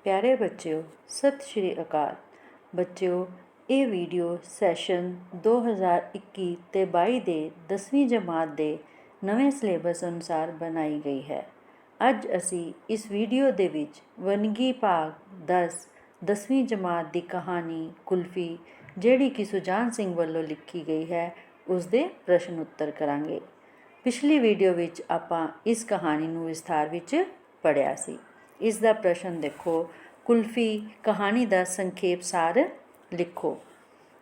प्यारे बच्चों, सत श्री अकाल। बच्चों, ये वीडियो सैशन 2021 ते 22 ਦੇ 10ਵੀਂ ਜਮਾਤ ਦੇ ਨਵੇਂ ਸਿਲੇਬਸ ਅਨੁਸਾਰ ਬਣਾਈ ਗਈ ਹੈ। ਅੱਜ ਅਸੀਂ ਇਸ ਵੀਡੀਓ ਦੇ ਵਿੱਚ ਵੰਨਗੀ ਭਾਗ 10 10ਵੀਂ ਜਮਾਤ ਦੀ ਕਹਾਣੀ ਕੁਲਫੀ, ਜਿਹੜੀ ਕਿ ਸੁਜਾਨ ਸਿੰਘ ਵੱਲੋਂ ਲਿਖੀ ਗਈ ਹੈ, ਉਸ ਦੇ ਪ੍ਰਸ਼ਨ ਉੱਤਰ ਕਰਾਂਗੇ। ਪਿਛਲੀ ਵੀਡੀਓ ਵਿੱਚ ਆਪਾਂ ਇਸ ਕਹਾਣੀ ਨੂੰ ਵਿਸਥਾਰ ਵਿੱਚ ਪੜ੍ਹਿਆ ਸੀ। ਇਸ ਦਾ ਪ੍ਰਸ਼ਨ ਦੇਖੋ, ਕੁਲਫੀ ਕਹਾਣੀ ਦਾ ਸੰਖੇਪ ਸਾਰ ਲਿਖੋ।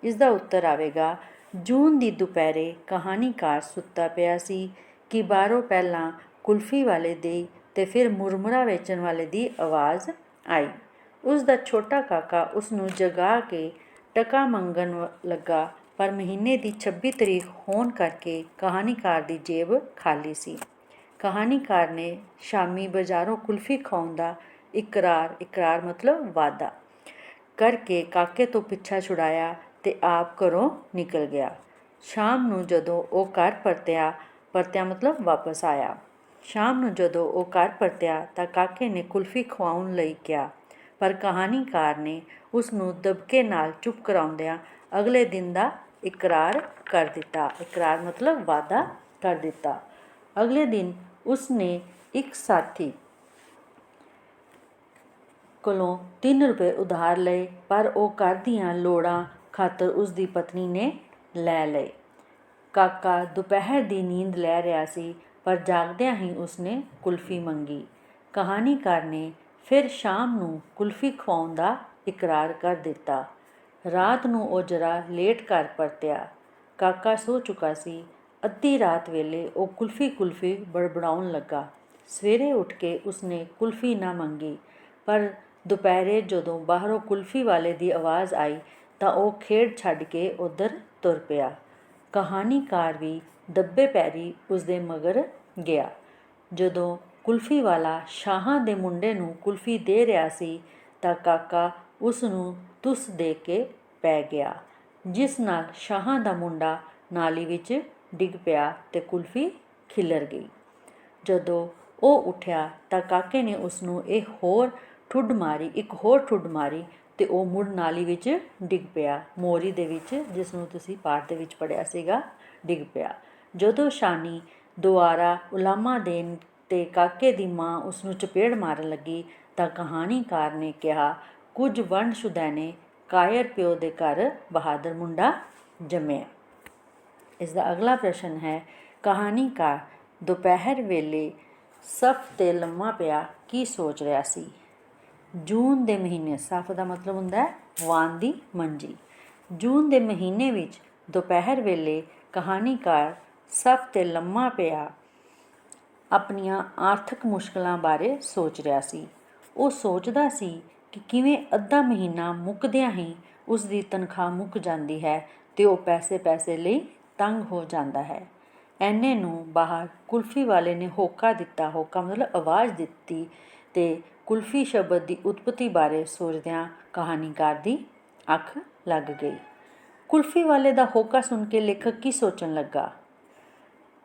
ਇਸ ਦਾ ਉੱਤਰ ਆਵੇਗਾ, ਜੂਨ ਦੀ ਦੁਪਹਿਰੇ ਕਹਾਣੀਕਾਰ ਸੁੱਤਾ ਪਿਆ ਸੀ ਕਿ ਬਾਹਰੋਂ ਪਹਿਲਾਂ ਕੁਲਫੀ ਵਾਲੇ ਦੀ ਤੇ ਫਿਰ ਮੁਰਮੁਰਾ ਵੇਚਣ ਵਾਲੇ ਦੀ ਆਵਾਜ਼ ਆਈ। ਉਸ ਦਾ ਛੋਟਾ ਕਾਕਾ ਉਸ ਨੂੰ ਜਗਾ ਕੇ ਟਕਾ ਮੰਗਣ ਲੱਗਾ, ਪਰ ਮਹੀਨੇ ਦੀ 26 ਤਰੀਕ ਹੋਣ ਕਰਕੇ ਕਹਾਣੀਕਾਰ ਦੀ ਜੇਬ ਖਾਲੀ ਸੀ। ਕਹਾਣੀਕਾਰ ਨੇ ਸ਼ਾਮੀ ਬਾਜ਼ਾਰੋਂ ਕੁਲਫੀ ਖਾਣ ਦਾ ਇਕਰਾਰ ਮਤਲਬ ਵਾਅਦਾ ਕਰਕੇ ਕਾਕੇ ਤੋਂ ਪਿੱਛਾ ਛੁਡਾਇਆ ਤੇ ਆਪ ਘਰੋਂ ਨਿਕਲ ਗਿਆ। ਸ਼ਾਮ ਨੂੰ ਜਦੋਂ ਉਹ ਘਰ ਪਰਤਿਆ ਮਤਲਬ ਵਾਪਸ ਆਇਆ। ਸ਼ਾਮ ਨੂੰ ਜਦੋਂ ਉਹ ਘਰ ਪਰਤਿਆ ਤਾਂ ਕਾਕੇ ਨੇ ਕੁਲਫੀ ਖਵਾਉਣ ਲਈ ਕਿਹਾ, ਪਰ ਕਹਾਣੀਕਾਰ ਨੇ ਉਸ ਨੂੰ ਦਬਕੇ ਨਾਲ ਚੁੱਪ ਕਰਾਉਂਦਿਆਂ ਅਗਲੇ ਦਿਨ ਦਾ ਇਕਰਾਰ ਕਰ ਦਿੱਤਾ। ਇਕਰਾਰ ਮਤਲਬ ਵਾਅਦਾ ਕਰ ਦਿੱਤਾ। ਅਗਲੇ ਦਿਨ ਉਸ ਨੇ ਇੱਕ ਸਾਥੀ ਕੋਲੋਂ 3 ਰੁਪਏ ਉਧਾਰ ਲਏ, ਪਰ ਉਹ ਘਰ ਦੀਆਂ ਲੋੜਾਂ ਖਾਤਰ ਉਸ ਦੀ ਪਤਨੀ ਨੇ ਲੈ ਲਏ। ਕਾਕਾ ਦੁਪਹਿਰ ਦੀ ਨੀਂਦ ਲੈ ਰਿਹਾ ਸੀ, ਪਰ ਜਾਗਦਿਆਂ ਹੀ ਉਸਨੇ ਕੁਲਫੀ ਮੰਗੀ। ਕਹਾਣੀਕਾਰ ਨੇ ਫਿਰ ਸ਼ਾਮ ਨੂੰ ਕੁਲਫੀ ਖਵਾਉਣ ਦਾ ਇਕਰਾਰ ਕਰ ਦਿੱਤਾ। ਰਾਤ ਨੂੰ ਉਹ ਜ਼ਰਾ ਲੇਟ ਘਰ ਪਰਤਿਆ। ਕਾਕਾ ਸੋ ਚੁੱਕਾ ਸੀ। ਅੱਧੀ ਰਾਤ ਵੇਲੇ ਉਹ ਕੁਲਫੀ ਬੜਬੜਾਉਣ ਲੱਗਾ। ਸਵੇਰੇ ਉੱਠ ਕੇ ਉਸਨੇ ਕੁਲਫੀ ਨਾ ਮੰਗੀ, ਪਰ ਦੁਪਹਿਰੇ ਜਦੋਂ ਬਾਹਰੋਂ ਕੁਲਫੀ ਵਾਲੇ ਦੀ ਆਵਾਜ਼ ਆਈ ਤਾਂ ਉਹ ਖੇਡ ਛੱਡ ਕੇ ਉੱਧਰ ਤੁਰ ਪਿਆ। ਕਹਾਣੀਕਾਰ ਵੀ ਦੱਬੇ ਪੈਰੀ ਉਸਦੇ ਮਗਰ ਗਿਆ। ਜਦੋਂ ਕੁਲਫੀ ਵਾਲਾ ਸ਼ਾਹਾਂ ਦੇ ਮੁੰਡੇ ਨੂੰ ਕੁਲਫੀ ਦੇ ਰਿਹਾ ਸੀ ਤਾਂ ਕਾਕਾ ਉਸ ਨੂੰ ਤੁਸ ਦੇ ਕੇ ਪੈ ਗਿਆ, ਜਿਸ ਨਾਲ ਸ਼ਾਹਾਂ ਦਾ ਮੁੰਡਾ ਨਾਲੀ ਵਿੱਚ ਡਿੱਗ ਪਿਆ ਤੇ ਕੁਲਫੀ ਖਿਲਰ ਗਈ। ਜਦੋਂ ਉਹ ਉੱਠਿਆ ਤਾਂ ਕਾਕੇ ਨੇ ਉਸ ਨੂੰ ਇੱਕ ਹੋਰ ਠੁੱਡ ਮਾਰੀ ਤੇ ਉਹ ਮੁੜ ਨਾਲੀ ਵਿੱਚ ਡਿੱਗ ਪਿਆ। ਮੋਰੀ ਦੇ ਵਿੱਚ, ਜਿਸ ਨੂੰ ਤੁਸੀਂ ਪਾਠ ਦੇ ਵਿੱਚ ਪੜ੍ਹਿਆ ਸੀਗਾ, ਡਿੱਗ ਪਿਆ। ਜਦੋਂ ਸ਼ਾਨੀ ਦੁਆਰਾ ਉਲਾਮਾ ਦੇਣ ਤੇ ਕਾਕੇ ਦੀ ਮਾਂ ਉਸ ਨੂੰ ਚਪੇੜ ਮਾਰਨ ਲੱਗੀ ਤਾਂ ਕਹਾਣੀਕਾਰ ਨੇ ਕਿਹਾ, ਕੁਝ ਵੰਡ ਸ਼ੁਦੈਣੇ ਕਾਇਰ ਪਿਓ ਦੇ ਘਰ ਬਹਾਦਰ ਮੁੰਡਾ ਜੰਮਿਆ। ਇਸ ਦਾ ਅਗਲਾ ਪ੍ਰਸ਼ਨ ਹੈ, ਕਹਾਣੀਕਾਰ ਦੁਪਹਿਰ ਵੇਲੇ ਸਫ਼ 'ਤੇ ਲੰਮਾ ਪਿਆ ਕੀ ਸੋਚ ਰਿਹਾ ਸੀ? ਜੂਨ ਦੇ ਮਹੀਨੇ, ਸਫ਼ ਦਾ ਮਤਲਬ ਹੁੰਦਾ ਹੈ ਵਾਨ ਦੀ ਮੰਜੀ। ਜੂਨ ਦੇ ਮਹੀਨੇ ਵਿੱਚ ਦੁਪਹਿਰ ਵੇਲੇ ਕਹਾਣੀਕਾਰ ਸਫ਼ 'ਤੇ ਲੰਮਾ ਪਿਆ ਆਪਣੀਆਂ ਆਰਥਿਕ ਮੁਸ਼ਕਲਾਂ ਬਾਰੇ ਸੋਚ ਰਿਹਾ ਸੀ। ਉਹ ਸੋਚਦਾ ਸੀ ਕਿ ਕਿਵੇਂ ਅੱਧਾ ਮਹੀਨਾ ਮੁੱਕਦਿਆਂ ਹੀ ਉਸ ਦੀ ਤਨਖਾਹ ਮੁੱਕ ਜਾਂਦੀ ਹੈ ਤੇ ਉਹ ਪੈਸੇ ਲਈ ਤੰਗ ਹੋ ਜਾਂਦਾ ਹੈ। ਐਨੇ ਨੂੰ ਬਾਹਰ ਕੁਲਫੀ ਵਾਲੇ ਨੇ ਹੋਕਾ ਦਿੱਤਾ। ਹੋਕਾ ਮਤਲਬ ਆਵਾਜ਼ ਦਿੱਤੀ, ਤੇ ਕੁਲਫੀ ਸ਼ਬਦ ਦੀ ਉਤਪਤੀ ਬਾਰੇ ਸੋਚਦਿਆਂ ਕਹਾਣੀਕਾਰ ਦੀ ਅੱਖ ਲੱਗ ਗਈ। ਕੁਲਫੀ ਵਾਲੇ ਦਾ ਹੋਕਾ ਸੁਣ ਕੇ ਲੇਖਕ ਕੀ ਸੋਚਣ ਲੱਗਾ?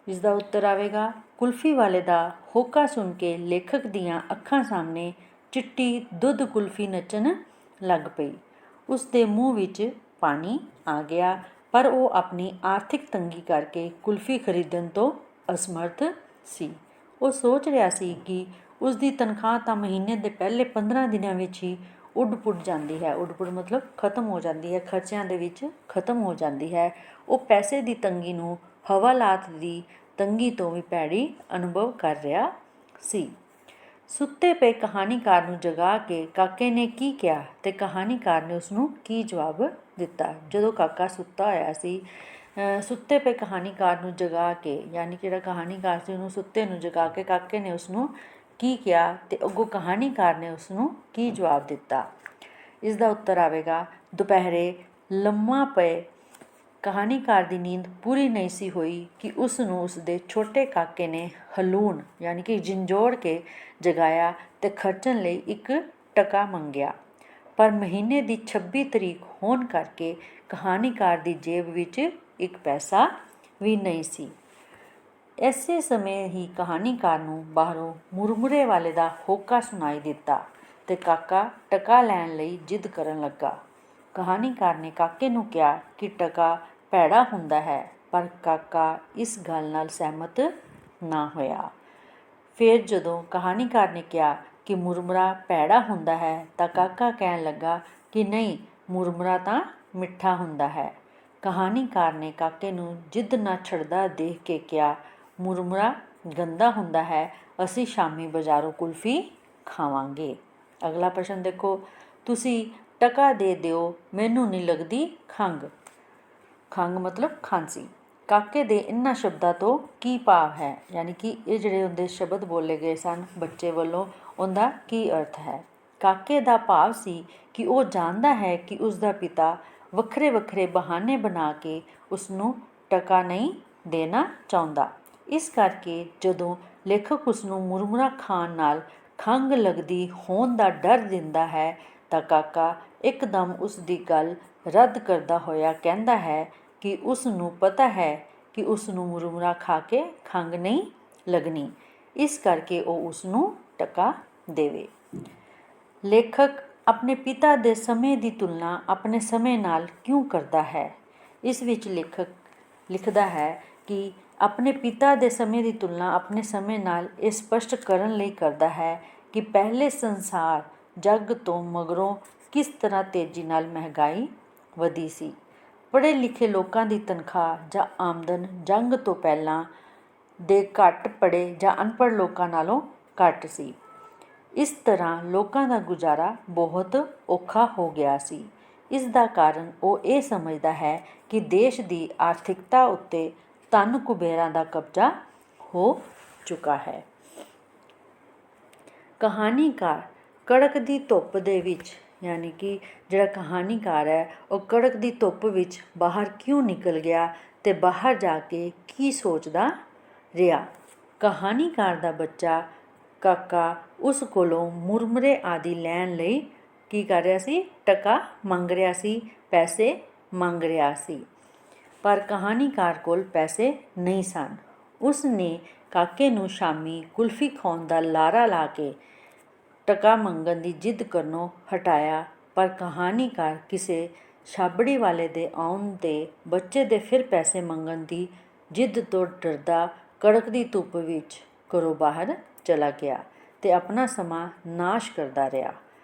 ਇਸ ਦਾ ਉੱਤਰ ਆਵੇਗਾ, ਕੁਲਫੀ ਵਾਲੇ ਦਾ ਹੋਕਾ ਸੁਣ ਕੇ ਲੇਖਕ ਦੀਆਂ ਅੱਖਾਂ ਸਾਹਮਣੇ ਚਿੱਟੀ ਦੁੱਧ ਕੁਲਫੀ ਨੱਚਣ ਲੱਗ ਪਈ। ਉਸ ਦੇ ਮੂੰਹ ਵਿੱਚ ਪਾਣੀ ਆ ਗਿਆ, ਪਰ ਉਹ ਆਪਣੀ ਆਰਥਿਕ ਤੰਗੀ ਕਰਕੇ ਕੁਲਫੀ ਖਰੀਦਣ ਤੋਂ ਅਸਮਰਥ ਸੀ। ਉਹ ਸੋਚ ਰਿਹਾ ਸੀ ਕਿ ਉਸ ਦੀ ਤਨਖਾਹ ਤਾਂ ਮਹੀਨੇ ਦੇ ਪਹਿਲੇ 15 ਦਿਨਾਂ ਵਿੱਚ ਹੀ ਉੱਡ-ਪੁੱਡ ਜਾਂਦੀ ਹੈ। ਉੱਡ-ਪੁੱਡ ਮਤਲਬ ਖਤਮ ਹੋ ਜਾਂਦੀ ਹੈ, ਖਰਚਿਆਂ ਦੇ ਵਿੱਚ ਖਤਮ ਹੋ ਜਾਂਦੀ ਹੈ। ਉਹ ਪੈਸੇ ਦੀ ਤੰਗੀ ਨੂੰ ਹਵਾਲਾਤ ਦੀ ਤੰਗੀ ਤੋਂ ਵੀ ਭੈੜੀ ਅਨੁਭਵ ਕਰ ਰਿਹਾ ਸੀ। ਸੁੱਤੇ ਪਏ ਕਹਾਣੀਕਾਰ ਨੂੰ ਜਗਾ ਕੇ ਕਾਕੇ ਨੇ ਕੀ ਕਿਹਾ ਤੇ ਕਹਾਣੀਕਾਰ ਨੇ ਉਸ ਨੂੰ ਕੀ ਜਵਾਬ ਦਿੱਤਾ? ਜਦੋਂ ਕਾਕਾ ਸੁੱਤਾ ਹੋਇਆ ਸੀ, ਸੁੱਤੇ ਪਏ ਕਹਾਣੀਕਾਰ ਨੂੰ ਜਗਾ ਕੇ, ਯਾਨੀ ਕਿ ਜਿਹੜਾ ਕਹਾਣੀਕਾਰ ਸੀ ਉਹਨੂੰ ਸੁੱਤੇ ਨੂੰ ਜਗਾ ਕੇ ਕਾਕੇ ਨੇ ਉਸ ਨੂੰ ਕੀ ਕਿਹਾ ਤੇ ਅੱਗੋਂ ਕਹਾਣੀਕਾਰ ਨੇ ਉਸ ਨੂੰ ਕੀ ਜਵਾਬ ਦਿੱਤਾ? ਇਸ ਦਾ ਉੱਤਰ ਆਵੇਗਾ, ਦੁਪਹਿਰੇ ਲੰਮਾ ਪਏ ਕਹਾਣੀਕਾਰ ਦੀ ਨੀਂਦ ਪੂਰੀ ਨਹੀਂ ਸੀ ਹੋਈ ਕਿ ਉਸ ਨੂੰ ਉਸ ਦੇ ਛੋਟੇ ਕਾਕੇ ਨੇ ਹਲੂਣ ਯਾਨੀ ਕਿ ਝੰਜੋੜ ਕੇ ਜਗਾਇਆ ਤੇ ਖਰਚਣ ਲਈ ਇੱਕ ਟਕਾ ਮੰਗਿਆ, ਪਰ ਮਹੀਨੇ ਦੀ 26 ਤਰੀਕ ਹੋਣ ਕਰਕੇ ਕਹਾਣੀਕਾਰ ਦੀ ਜੇਬ ਵਿੱਚ ਇੱਕ ਪੈਸਾ ਵੀ ਨਹੀਂ ਸੀ। ਇਸੇ ਸਮੇਂ ਹੀ ਕਹਾਣੀਕਾਰ ਨੂੰ ਬਾਹਰੋਂ ਮੁਰਮੁਰੇ ਵਾਲੇ ਦਾ ਹੋਕਾ ਸੁਣਾਈ ਦਿੱਤਾ। ਤੇ ਕਾਕਾ ਟਕਾ ਲੈਣ ਲਈ ਜਿੱਦ ਕਰਨ ਲੱਗਾ। ਕਹਾਣੀਕਾਰ ਨੇ ਕਾਕੇ ਨੂੰ ਕਿਹਾ ਕਿ ਟਕਾ ਭੈੜਾ ਹੁੰਦਾ ਹੈ, ਪਰ ਕਾਕਾ ਇਸ ਗੱਲ ਨਾਲ ਸਹਿਮਤ ਨਾ ਹੋਇਆ। ਫਿਰ ਜਦੋਂ ਕਹਾਣੀਕਾਰ ਨੇ ਕਿਹਾ ਕਿ ਮੁਰਮੁਰਾ ਭੈੜਾ ਹੁੰਦਾ ਹੈ ਤਾਂ ਕਾਕਾ ਕਹਿਣ ਲੱਗਾ ਕਿ ਨਹੀਂ, ਮੁਰਮੁਰਾ ਤਾਂ ਮਿੱਠਾ ਹੁੰਦਾ ਹੈ। ਕਹਾਣੀਕਾਰ ਨੇ ਕਾਕੇ ਨੂੰ ਜਿੱਦ ਨਾ ਛੱਡਦਾ ਦੇਖ ਕੇ ਕਿਹਾ, ਮੁਰਮੁਰਾ ਗੰਦਾ ਹੁੰਦਾ ਹੈ, ਅਸੀਂ ਸ਼ਾਮੀ ਬਾਜ਼ਾਰੋਂ ਕੁਲਫੀ ਖਾਵਾਂਗੇ। ਅਗਲਾ ਪ੍ਰਸ਼ਨ ਦੇਖੋ, ਤੁਸੀਂ ਟਕਾ ਦੇ ਦਿਓ, ਮੈਨੂੰ ਨਹੀਂ ਲੱਗਦੀ ਖੰਘ। ਖੰਘ ਮਤਲਬ ਖਾਂਸੀ। ਕਾਕੇ ਦੇ ਇਹਨਾਂ ਸ਼ਬਦਾਂ ਤੋਂ ਕੀ ਭਾਵ ਹੈ, ਯਾਨੀ ਕਿ ਇਹ ਜਿਹੜੇ ਉਹਦੇ ਸ਼ਬਦ ਬੋਲੇ ਗਏ ਸਨ ਬੱਚੇ ਵੱਲੋਂ, ਉਹਦਾ ਕੀ ਅਰਥ ਹੈ। ਕਾਕੇ ਦਾ ਭਾਵ ਸੀ ਕਿ ਉਹ ਜਾਣਦਾ ਹੈ ਕਿ ਉਸਦਾ ਪਿਤਾ ਵੱਖਰੇ ਵੱਖਰੇ ਬਹਾਨੇ ਬਣਾ ਕੇ ਉਸਨੂੰ ਟਕਾ ਨਹੀਂ ਦੇਣਾ ਚਾਹੁੰਦਾ। ਇਸ ਕਰਕੇ ਜਦੋਂ ਲੇਖਕ ਉਸਨੂੰ ਮੁਰਮੁਰਾ ਖਾਣ ਨਾਲ ਖੰਘ ਲੱਗਦੀ ਹੋਣ ਦਾ ਡਰ ਦਿੰਦਾ ਹੈ ਤਾਂ ਕਾਕਾ ਇੱਕਦਮ ਉਸ ਦੀ ਗੱਲ ਰੱਦ ਕਰਦਾ ਹੋਇਆ ਕਹਿੰਦਾ ਹੈ ਕਿ ਉਸ ਨੂੰ ਪਤਾ ਹੈ ਕਿ ਉਸ ਨੂੰ ਮੁਰਮੁਰਾ ਖਾ ਕੇ ਖੰਘ ਨਹੀਂ ਲੱਗਣੀ, ਇਸ ਕਰਕੇ ਉਹ ਉਸ ਨੂੰ ਟਕਾ ਦੇਵੇ। ਲੇਖਕ ਆਪਣੇ ਪਿਤਾ ਦੇ ਸਮੇਂ ਦੀ ਤੁਲਨਾ ਆਪਣੇ ਸਮੇਂ ਨਾਲ ਕਿਉਂ ਕਰਦਾ ਹੈ। ਇਸ ਵਿੱਚ ਲੇਖਕ ਲਿਖਦਾ ਹੈ ਕਿ ਆਪਣੇ ਪਿਤਾ ਦੇ ਸਮੇਂ ਦੀ ਤੁਲਨਾ ਆਪਣੇ ਸਮੇਂ ਨਾਲ ਇਹ ਸਪਸ਼ਟ ਕਰਨ ਲਈ ਕਰਦਾ ਹੈ ਕਿ ਪਹਿਲੇ ਸੰਸਾਰ ਜੱਗ ਤੋਂ ਮਗਰੋਂ ਕਿਸ ਤਰ੍ਹਾਂ ਤੇਜ਼ੀ ਨਾਲ ਮਹਿੰਗਾਈ ਵਧੀ ਸੀ। ਪੜ੍ਹੇ ਲਿਖੇ ਲੋਕਾਂ ਦੀ ਤਨਖਾਹ ਜਾਂ ਆਮਦਨ ਜੰਗ ਤੋਂ ਪਹਿਲਾਂ ਦੇ ਘੱਟ ਪੜ੍ਹੇ ਜਾਂ ਅਨਪੜ੍ਹ ਲੋਕਾਂ ਨਾਲੋਂ ਘੱਟ ਸੀ। ਇਸ ਤਰ੍ਹਾਂ ਲੋਕਾਂ ਦਾ ਗੁਜ਼ਾਰਾ ਬਹੁਤ ਔਖਾ ਹੋ ਗਿਆ ਸੀ। ਇਸ ਦਾ ਕਾਰਨ ਉਹ ਇਹ ਸਮਝਦਾ ਹੈ ਕਿ ਦੇਸ਼ ਦੀ ਆਰਥਿਕਤਾ ਉੱਤੇ ਧਨ ਕੁਬੇਰਾਂ ਦਾ ਕਬਜ਼ਾ ਹੋ ਚੁੱਕਾ ਹੈ। ਕਹਾਣੀਕਾਰ ਕੜਕਦੀ ਧੁੱਪ ਦੇ ਵਿੱਚ, ਯਾਨੀ ਕਿ ਜਿਹੜਾ ਕਹਾਣੀਕਾਰ ਹੈ ਉਹ ਕੜਕਦੀ ਧੁੱਪ ਵਿੱਚ ਬਾਹਰ ਕਿਉਂ ਨਿਕਲ ਗਿਆ ਤੇ ਬਾਹਰ ਜਾ ਕੇ ਕੀ ਸੋਚਦਾ ਰਿਹਾ। ਕਹਾਣੀਕਾਰ ਦਾ ਬੱਚਾ ਕਾਕਾ ਉਸ ਕੋਲੋਂ ਮੁਰਮੁਰੇ ਆਦਿ ਲੈਣ ਲਈ ਕੀ ਕਰ ਰਿਹਾ ਸੀ, ਟਕਾ ਮੰਗ ਰਿਹਾ ਸੀ, ਪੈਸੇ ਮੰਗ ਰਿਹਾ ਸੀ, ਪਰ ਕਹਾਣੀਕਾਰ ਕੋਲ ਪੈਸੇ ਨਹੀਂ ਸਨ। ਉਸ ਨੇ ਕਾਕੇ ਨੂੰ ਸ਼ਾਮੀ ਕੁਲਫੀ ਖਾਣ ਦਾ ਲਾਰਾ ਲਾ ਕੇ ਟਕਾ ਮੰਗਣ ਦੀ ਜਿੱਦ ਕਰਨੋਂ ਹਟਾਇਆ, ਪਰ ਕਹਾਣੀਕਾਰ ਕਿਸੇ ਛਾਬੜੀ ਵਾਲੇ ਦੇ ਆਉਣ 'ਤੇ ਬੱਚੇ ਦੇ ਫਿਰ ਪੈਸੇ ਮੰਗਣ ਦੀ ਜਿੱਦ ਤੋਂ ਡਰਦਾ ਕੜਕਦੀ ਧੁੱਪ ਵਿੱਚ ਘਰੋਂ ਬਾਹਰ ਚਲਾ ਗਿਆ ਤੇ ਆਪਣਾ ਸਮਾਂ ਨਾਸ਼ ਕਰਦਾ ਰਿਹਾ।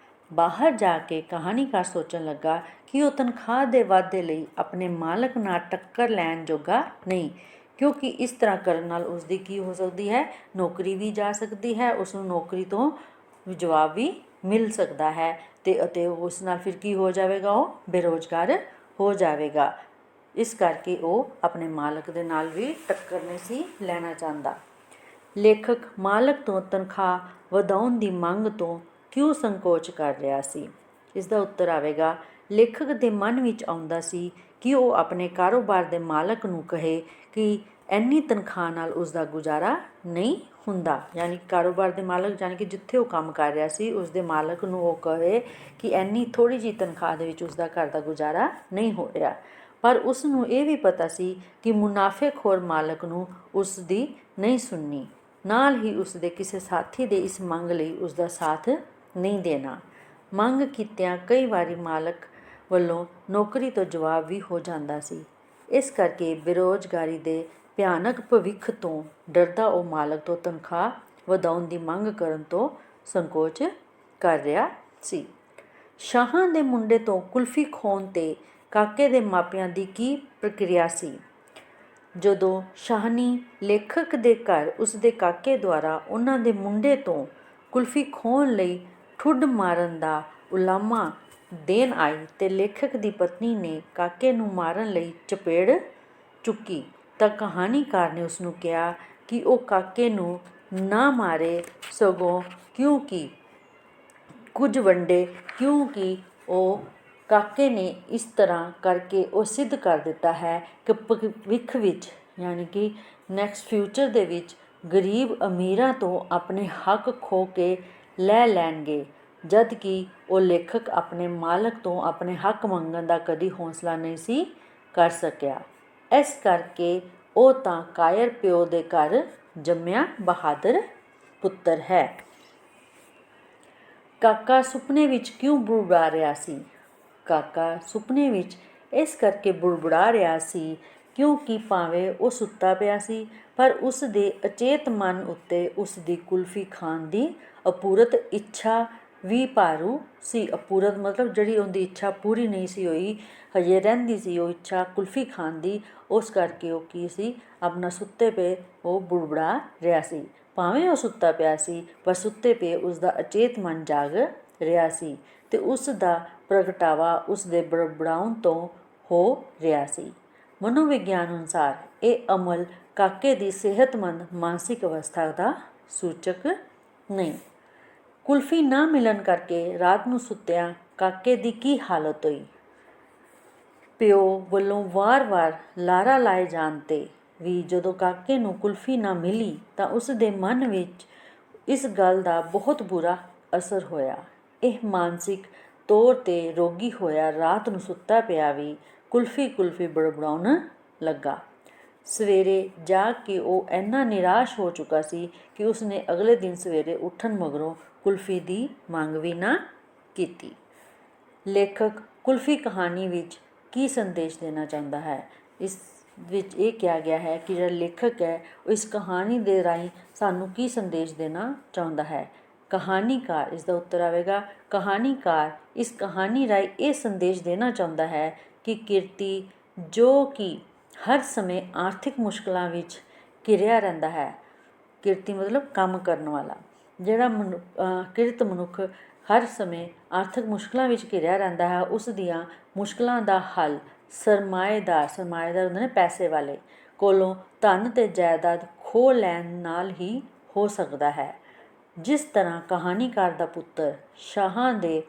ਬਾਹਰ ਜਾ ਕੇ ਕਹਾਣੀਕਾਰ ਸੋਚਣ ਲੱਗਾ ਕਿ ਉਹ ਤਨਖਾਹ ਦੇ ਵਾਧੇ ਲਈ ਆਪਣੇ ਮਾਲਕ ਨਾਲ ਟੱਕਰ ਲੈਣ ਜੋਗਾ ਨਹੀਂ, ਕਿਉਂਕਿ ਇਸ ਤਰ੍ਹਾਂ ਕਰਨ ਨਾਲ ਉਸਦੀ ਕੀ ਹੋ ਸਕਦੀ ਹੈ, ਨੌਕਰੀ ਵੀ ਜਾ ਸਕਦੀ ਹੈ, ਉਸਨੂੰ ਨੌਕਰੀ ਤੋਂ ਜਵਾਬ ਵੀ ਮਿਲ ਸਕਦਾ ਹੈ ਅਤੇ ਉਸ ਨਾਲ ਫਿਰ ਕੀ ਹੋ ਜਾਵੇਗਾ, ਉਹ ਬੇਰੁਜ਼ਗਾਰ ਹੋ ਜਾਵੇਗਾ। ਇਸ ਕਰਕੇ ਉਹ ਆਪਣੇ ਮਾਲਕ ਦੇ ਨਾਲ ਵੀ ਟੱਕਰ ਨਹੀਂ ਸੀ ਲੈਣਾ ਚਾਹੁੰਦਾ। ਲੇਖਕ ਮਾਲਕ ਤੋਂ ਤਨਖਾਹ ਵਧਾਉਣ ਦੀ ਮੰਗ ਤੋਂ ਕਿਉਂ ਸੰਕੋਚ ਕਰ ਰਿਹਾ ਸੀ। ਇਸ ਦਾ ਉੱਤਰ ਆਵੇਗਾ, ਲੇਖਕ ਦੇ ਮਨ ਵਿੱਚ ਆਉਂਦਾ ਸੀ ਕਿ ਉਹ ਆਪਣੇ ਕਾਰੋਬਾਰ ਦੇ ਮਾਲਕ ਨੂੰ ਕਹੇ ਕਿ ਇੰਨੀ ਤਨਖਾਹ ਨਾਲ ਉਸਦਾ ਗੁਜ਼ਾਰਾ ਨਹੀਂ ਹੁੰਦਾ। ਯਾਨੀ ਕਾਰੋਬਾਰ ਦੇ ਮਾਲਕ, ਯਾਨੀ ਕਿ ਜਿੱਥੇ ਉਹ ਕੰਮ ਕਰ ਰਿਹਾ ਸੀ ਉਸ ਦੇ ਮਾਲਕ ਨੂੰ ਉਹ ਕਹੇ ਕਿ ਇੰਨੀ ਥੋੜ੍ਹੀ ਜਿਹੀ ਤਨਖਾਹ ਦੇ ਵਿੱਚ ਉਸਦਾ ਘਰ ਦਾ ਗੁਜ਼ਾਰਾ ਨਹੀਂ ਹੋ ਰਿਹਾ। ਪਰ ਉਸ ਨੂੰ ਇਹ ਵੀ ਪਤਾ ਸੀ ਕਿ ਮੁਨਾਫੇਖੋਰ ਮਾਲਕ ਨੂੰ ਉਸ ਦੀ ਨਹੀਂ ਸੁਣਨੀ, ਨਾਲ ਹੀ ਉਸ ਦੇ ਕਿਸੇ ਸਾਥੀ ਦੇ ਇਸ ਮੰਗ ਲਈ ਉਸਦਾ ਸਾਥ ਨਹੀਂ ਦੇਣਾ। ਮੰਗ ਕੀਤਿਆਂ ਕਈ ਵਾਰੀ ਮਾਲਕ ਵੱਲੋਂ ਨੌਕਰੀ ਤੋਂ ਜਵਾਬ ਵੀ ਹੋ ਜਾਂਦਾ ਸੀ। ਇਸ ਕਰਕੇ ਬੇਰੁਜ਼ਗਾਰੀ ਦੇ ਭਿਆਨਕ ਭਵਿੱਖ ਤੋਂ ਡਰਦਾ ਉਹ ਮਾਲਕ ਤੋਂ ਤਨਖਾਹ ਵਧਾਉਣ ਦੀ ਮੰਗ ਕਰਨ ਤੋਂ ਸੰਕੋਚ ਕਰ ਰਿਹਾ ਸੀ। ਸ਼ਾਹਾਂ ਦੇ ਮੁੰਡੇ ਤੋਂ ਕੁਲਫੀ ਖੋਹਣ 'ਤੇ ਕਾਕੇ ਦੇ ਮਾਪਿਆਂ ਦੀ ਕੀ ਪ੍ਰਕਿਰਿਆ ਸੀ। ਜਦੋਂ ਸ਼ਾਹਣੀ ਲੇਖਕ ਦੇ ਘਰ ਉਸਦੇ ਕਾਕੇ ਦੁਆਰਾ ਉਹਨਾਂ ਦੇ ਮੁੰਡੇ ਤੋਂ ਕੁਲਫੀ ਖੋਹਣ ਲਈ ਠੁੱਡ ਮਾਰਨ ਦਾ ਉਲਾਮਾ ਦੇਣ ਆਈ ਤੇ ਲੇਖਕ ਦੀ ਪਤਨੀ ਨੇ ਕਾਕੇ ਨੂੰ ਮਾਰਨ ਲਈ ਚਪੇੜ ਚੁੱਕੀ ਤਾਂ ਕਹਾਣੀਕਾਰ ਨੇ ਉਸਨੂੰ ਕਿਹਾ ਕਿ ਉਹ ਕਾਕੇ ਨੂੰ ਨਾ ਮਾਰੇ, ਸਗੋਂ ਕਿਉਂਕਿ ਕੁਝ ਵੰਡੇ, ਕਿਉਂਕਿ ਉਹ ਕਾਕੇ ਨੇ ਇਸ ਤਰ੍ਹਾਂ ਕਰਕੇ ਉਹ ਸਿੱਧ ਕਰ ਦਿੱਤਾ ਹੈ ਕਿ ਭਵਿੱਖ ਵਿੱਚ, ਯਾਨੀ ਕਿ ਨੈਕਸਟ ਫਿਊਚਰ ਦੇ ਵਿੱਚ ਗਰੀਬ ਅਮੀਰਾਂ ਤੋਂ ਆਪਣੇ ਹੱਕ ਖੋਹ ਕੇ ਲੈ ਲੈਣਗੇ, ਜਦ ਕਿ ਉਹ ਲੇਖਕ ਆਪਣੇ ਮਾਲਕ ਤੋਂ ਆਪਣੇ ਹੱਕ ਮੰਗਣ ਦਾ ਕਦੀ ਹੌਸਲਾ ਨਹੀਂ ਸੀ ਕਰ ਸਕਿਆ। ਇਸ ਕਰਕੇ ਉਹ ਤਾਂ ਕਾਇਰ ਪਿਓ ਦੇ ਘਰ ਜੰਮਿਆ ਬਹਾਦਰ ਪੁੱਤਰ ਹੈ। ਕਾਕਾ ਸੁਪਨੇ ਵਿੱਚ ਕਿਉਂ ਬੁੜਬੁੜਾ ਰਿਹਾ ਸੀ? ਕਾਕਾ ਸੁਪਨੇ ਵਿੱਚ ਇਸ ਕਰਕੇ ਬੁੜਬੁੜਾ ਰਿਹਾ ਸੀ ਕਿਉਂਕਿ ਭਾਵੇਂ ਉਹ ਸੁੱਤਾ ਪਿਆ ਸੀ, ਪਰ ਉਸ ਦੇ ਅਚੇਤ ਮਨ ਉੱਤੇ ਉਸ ਦੀ ਕੁਲਫੀ ਖਾਣ ਦੀ ਅਪੂਰਤ ਇੱਛਾ ਵੀ ਭਾਰੂ ਸੀ। ਅਪੂਰਤ ਮਤਲਬ ਜਿਹੜੀ ਉਹਦੀ ਇੱਛਾ ਪੂਰੀ ਨਹੀਂ ਸੀ ਹੋਈ, ਹਜੇ ਰਹਿੰਦੀ ਸੀ ਉਹ ਇੱਛਾ ਕੁਲਫੀ ਖਾਣ ਦੀ। ਉਸ ਕਰਕੇ ਉਹ ਕੀ ਸੀ, ਆਪਣਾ ਸੁੱਤੇ ਪਏ ਉਹ ਬੁੜਬੁੜਾ ਰਿਹਾ ਸੀ। ਭਾਵੇਂ ਉਹ ਸੁੱਤਾ ਪਿਆ ਸੀ, ਪਰ ਸੁੱਤੇ ਪਏ ਉਸ ਦਾ ਅਚੇਤ ਮਨ ਜਾਗ ਰਿਹਾ ਸੀ ਅਤੇ ਉਸ ਦਾ ਪ੍ਰਗਟਾਵਾ ਉਸ ਦੇ ਬੁੜਬੁੜਾਉਣ ਤੋਂ ਹੋ ਰਿਹਾ ਸੀ। ਮਨੋਵਿਗਿਆਨ ਅਨੁਸਾਰ ਇਹ ਅਮਲ ਕਾਕੇ ਦੀ ਸਿਹਤਮੰਦ ਮਾਨਸਿਕ ਅਵਸਥਾ ਦਾ ਸੂਚਕ ਨਹੀਂ। ਕੁਲਫੀ ਨਾ ਮਿਲਣ ਕਰਕੇ ਰਾਤ ਨੂੰ ਸੁੱਤਿਆਂ ਕਾਕੇ ਦੀ ਕੀ ਹਾਲਤ ਹੋਈ? ਪਿਓ ਵੱਲੋਂ ਵਾਰ-ਵਾਰ ਲਾਰਾ ਲਾਏ ਜਾਣ 'ਤੇ ਵੀ ਜਦੋਂ ਕਾਕੇ ਨੂੰ ਕੁਲਫੀ ਨਾ ਮਿਲੀ ਤਾਂ ਉਸ ਦੇ ਮਨ ਵਿੱਚ ਇਸ ਗੱਲ ਦਾ ਬਹੁਤ ਬੁਰਾ ਅਸਰ ਹੋਇਆ। ਇਹ ਮਾਨਸਿਕ ਤੌਰ 'ਤੇ ਰੋਗੀ ਹੋਇਆ ਰਾਤ ਨੂੰ ਸੁੱਤਾ ਪਿਆ ਵੀ ਕੁਲਫੀ ਬੜਬੜਾਉਣ ਲੱਗਾ। ਸਵੇਰੇ ਜਾਗ ਕੇ ਉਹ ਇੰਨਾ ਨਿਰਾਸ਼ ਹੋ ਚੁੱਕਾ ਸੀ ਕਿ ਉਸਨੇ ਅਗਲੇ ਦਿਨ ਸਵੇਰੇ ਉੱਠਣ ਮਗਰੋਂ ਕੁਲਫੀ ਦੀ ਮੰਗ ਵੀ ਨਾ ਕੀਤੀ। ਲੇਖਕ ਕੁਲਫੀ ਕਹਾਣੀ ਵਿੱਚ ਕੀ ਸੰਦੇਸ਼ ਦੇਣਾ ਚਾਹੁੰਦਾ ਹੈ? ਇਸ ਵਿੱਚ ਇਹ ਕਿਹਾ ਗਿਆ ਹੈ ਕਿ ਜਿਹੜਾ ਲੇਖਕ ਹੈ ਉਹ ਇਸ ਕਹਾਣੀ ਦੇ ਰਾਹੀਂ ਸਾਨੂੰ ਕੀ ਸੰਦੇਸ਼ ਦੇਣਾ ਚਾਹੁੰਦਾ ਹੈ। ਕਹਾਣੀਕਾਰ, ਇਸ ਦਾ ਉੱਤਰ ਆਵੇਗਾ ਕਹਾਣੀਕਾਰ ਇਸ ਕਹਾਣੀ ਰਾਹੀਂ ਇਹ ਸੰਦੇਸ਼ ਦੇਣਾ ਚਾਹੁੰਦਾ ਹੈ ਕਿ ਕਿਰਤੀ ਜੋ ਕਿ ਹਰ ਸਮੇਂ ਆਰਥਿਕ ਮੁਸ਼ਕਲਾਂ ਵਿੱਚ ਘਿਰਿਆ ਰਹਿੰਦਾ ਹੈ, ਕਿਰਤੀ ਮਤਲਬ ਕੰਮ ਕਰਨ ਵਾਲਾ, ਜਿਹੜਾ ਕਿਰਤ ਮਨੁੱਖ ਹਰ ਸਮੇਂ ਆਰਥਿਕ ਮੁਸ਼ਕਲਾਂ ਵਿੱਚ ਘਿਰਿਆ ਰਹਿੰਦਾ ਹੈ, ਉਸ ਦੀਆਂ ਮੁਸ਼ਕਲਾਂ ਦਾ ਹੱਲ ਸਰਮਾਏਦਾਰ ਹੁੰਦੇ ਨੇ ਪੈਸੇ ਵਾਲੇ ਕੋਲੋਂ ਧਨ ਅਤੇ ਜਾਇਦਾਦ ਖੋਹ ਲੈਣ ਨਾਲ ਹੀ ਹੋ ਸਕਦਾ ਹੈ। ਜਿਸ ਤਰ੍ਹਾਂ ਕਹਾਣੀਕਾਰ ਦਾ ਪੁੱਤਰ ਸ਼ਾਹਾਂ ਦੇ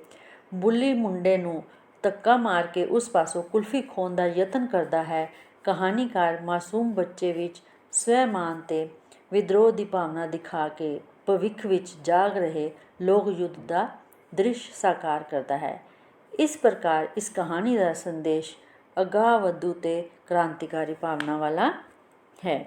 ਬੁੱਲੀ ਮੁੰਡੇ ਨੂੰ ਧੱਕਾ ਮਾਰ ਕੇ ਉਸ ਪਾਸੋਂ ਕੁਲਫੀ ਖੋਹਣ ਦਾ ਯਤਨ ਕਰਦਾ ਹੈ, ਕਹਾਣੀਕਾਰ ਮਾਸੂਮ ਬੱਚੇ ਵਿੱਚ ਸਵੈਮਾਨ ਅਤੇ ਵਿਦਰੋਹ ਦੀ ਭਾਵਨਾ ਦਿਖਾ ਕੇ ਭਵਿੱਖ ਵਿੱਚ ਜਾਗ ਰਹੇ ਲੋਕ ਯੁੱਧ ਦਾ ਦ੍ਰਿਸ਼ ਸਾਕਾਰ ਕਰਦਾ ਹੈ। ਇਸ ਪ੍ਰਕਾਰ ਇਸ ਕਹਾਣੀ ਦਾ ਸੰਦੇਸ਼ ਅਗਾਂਹ ਵਧੂ ਅਤੇ ਕ੍ਰਾਂਤੀਕਾਰੀ ਭਾਵਨਾ ਵਾਲਾ ਹੈ।